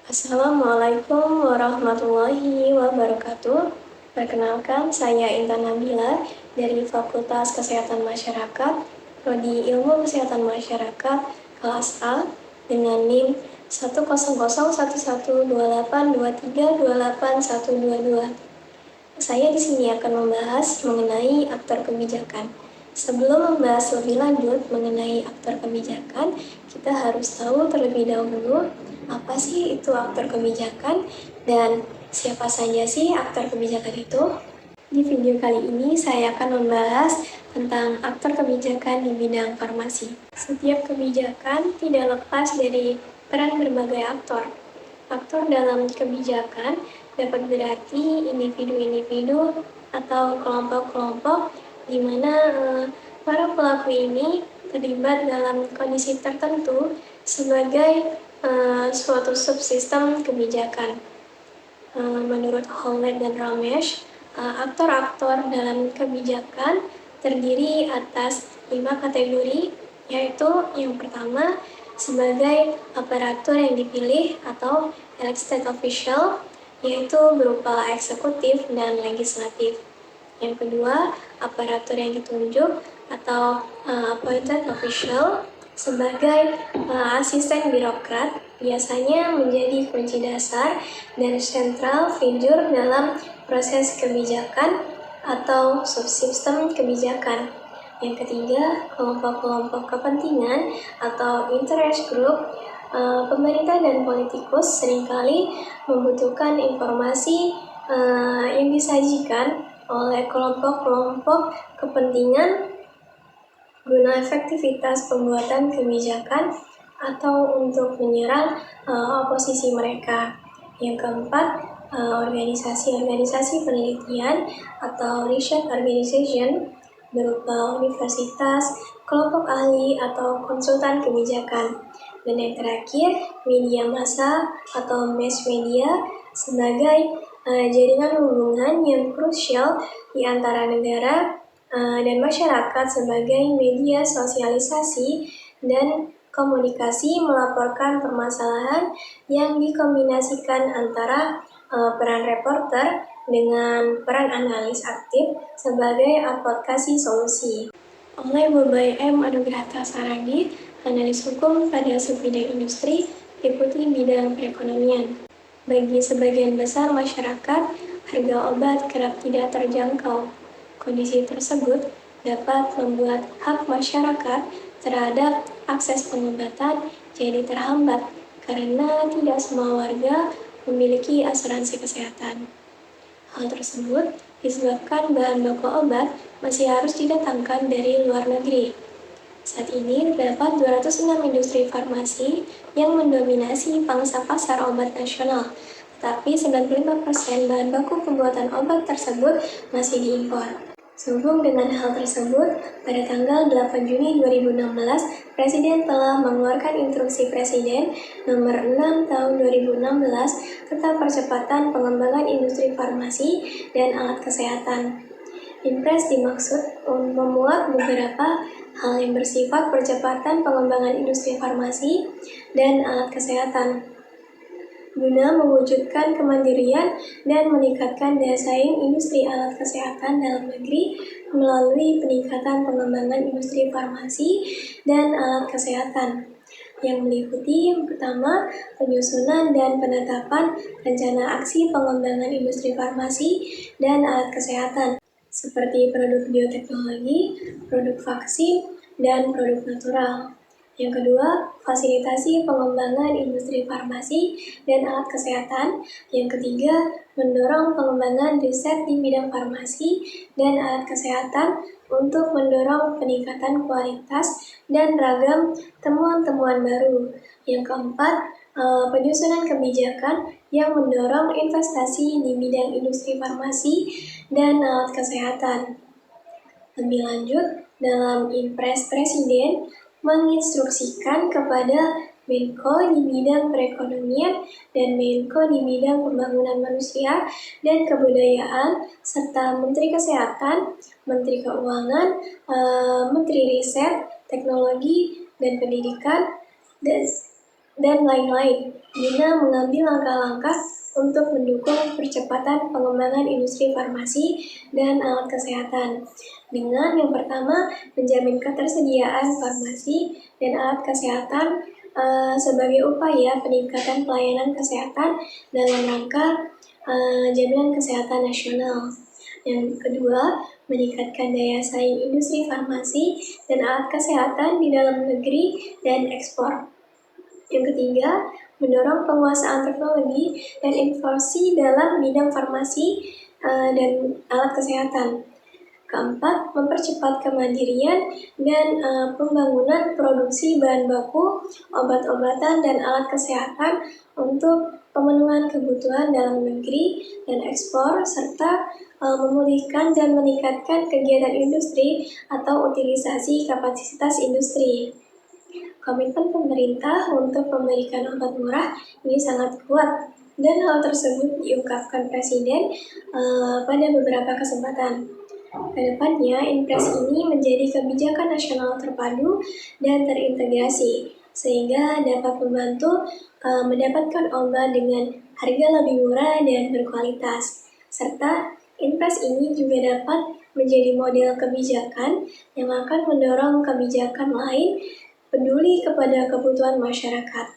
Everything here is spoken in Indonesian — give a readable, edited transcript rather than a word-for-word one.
Assalamualaikum warahmatullahi wabarakatuh. Perkenalkan, saya Intan Nabila dari Fakultas Kesehatan Masyarakat, Prodi Ilmu Kesehatan Masyarakat, kelas A, dengan NIM 1001128232822. Saya di sini akan membahas mengenai aktor kebijakan. Sebelum membahas lebih lanjut mengenai aktor kebijakan, kita harus tahu terlebih dahulu apa sih itu aktor kebijakan dan siapa saja sih aktor kebijakan itu. Di video kali ini saya akan membahas tentang aktor kebijakan di bidang farmasi. Setiap kebijakan tidak lepas dari peran berbagai aktor. Aktor dalam kebijakan dapat berarti individu-individu atau kelompok-kelompok di mana para pelaku ini terlibat dalam kondisi tertentu sebagai suatu subsistem kebijakan. Menurut Howlett dan Ramesh, aktor-aktor dalam kebijakan terdiri atas 5 kategori, yaitu yang pertama sebagai aparatur yang dipilih atau elected official, yaitu berupa eksekutif dan legislatif. Yang kedua, aparatur yang ditunjuk atau appointed official sebagai asisten birokrat, biasanya menjadi kunci dasar dan sentral figur dalam proses kebijakan atau subsistem kebijakan. Yang ketiga, kelompok-kelompok kepentingan atau interest group. Pemerintah dan politikus seringkali membutuhkan informasi yang disajikan oleh kelompok-kelompok kepentingan guna efektivitas pembuatan kebijakan atau untuk menyerang oposisi mereka. Yang keempat, organisasi-organisasi penelitian atau research organization berupa universitas, kelompok ahli atau konsultan kebijakan. Dan yang terakhir, media massa atau mass media sebagai jaringan hubungan yang krusial di antara negara dan masyarakat sebagai media sosialisasi dan komunikasi melaporkan permasalahan yang dikombinasikan antara peran reporter dengan peran analis aktif sebagai advokasi solusi. Oleh Bobai M. Anugrahata Saragi, analis hukum pada subbidang industri, Deputi Bidang Perekonomian. Bagi sebagian besar masyarakat, harga obat kerap tidak terjangkau. Kondisi tersebut dapat membuat hak masyarakat terhadap akses pengobatan jadi terhambat karena tidak semua warga memiliki asuransi kesehatan. Hal tersebut disebabkan bahan baku obat masih harus didatangkan dari luar negeri. Saat ini terdapat 206 industri farmasi yang mendominasi pangsa pasar obat nasional, tetapi 95% bahan baku pembuatan obat tersebut masih diimpor. Sehubung dengan hal tersebut, pada tanggal 8 Juni 2016, Presiden telah mengeluarkan Instruksi Presiden Nomor 6 Tahun 2016 tentang percepatan pengembangan industri farmasi dan alat kesehatan. Impres dimaksud memuat beberapa hal yang bersifat percepatan pengembangan industri farmasi dan alat kesehatan, guna mewujudkan kemandirian dan meningkatkan daya saing industri alat kesehatan dalam negeri melalui peningkatan pengembangan industri farmasi dan alat kesehatan, yang meliputi yang pertama, penyusunan dan penetapan rencana aksi pengembangan industri farmasi dan alat kesehatan, seperti produk bioteknologi, produk vaksin, dan produk natural. Yang kedua, fasilitasi pengembangan industri farmasi dan alat kesehatan. Yang ketiga, mendorong pengembangan riset di bidang farmasi dan alat kesehatan untuk mendorong peningkatan kualitas dan ragam temuan-temuan baru. Yang keempat, penyusunan kebijakan yang mendorong investasi di bidang industri farmasi dan alat kesehatan. Lebih lanjut, dalam Impres Presiden menginstruksikan kepada Menko di bidang perekonomian dan Menko di bidang pembangunan manusia dan kebudayaan, serta Menteri Kesehatan, Menteri Keuangan, Menteri Riset, Teknologi, dan Pendidikan, dan dan lain-lain, guna mengambil langkah-langkah untuk mendukung percepatan pengembangan industri farmasi dan alat kesehatan. Dengan yang pertama, menjamin ketersediaan farmasi dan alat kesehatan sebagai upaya peningkatan pelayanan kesehatan dalam rangka jaminan kesehatan nasional. Yang kedua, meningkatkan daya saing industri farmasi dan alat kesehatan di dalam negeri dan ekspor. Yang ketiga, mendorong penguasaan teknologi dan inovasi dalam bidang farmasi dan alat kesehatan. Keempat, mempercepat kemandirian dan pembangunan produksi bahan baku, obat-obatan, dan alat kesehatan untuk pemenuhan kebutuhan dalam negeri dan ekspor, serta memulihkan dan meningkatkan kegiatan industri atau utilisasi kapasitas industri. Komitmen pemerintah untuk memberikan obat murah ini sangat kuat, dan hal tersebut diungkapkan Presiden pada beberapa kesempatan. Kedepannya, Inpres ini menjadi kebijakan nasional terpadu dan terintegrasi, sehingga dapat membantu mendapatkan obat dengan harga lebih murah dan berkualitas. Serta Inpres ini juga dapat menjadi model kebijakan yang akan mendorong kebijakan lain peduli kepada kebutuhan masyarakat.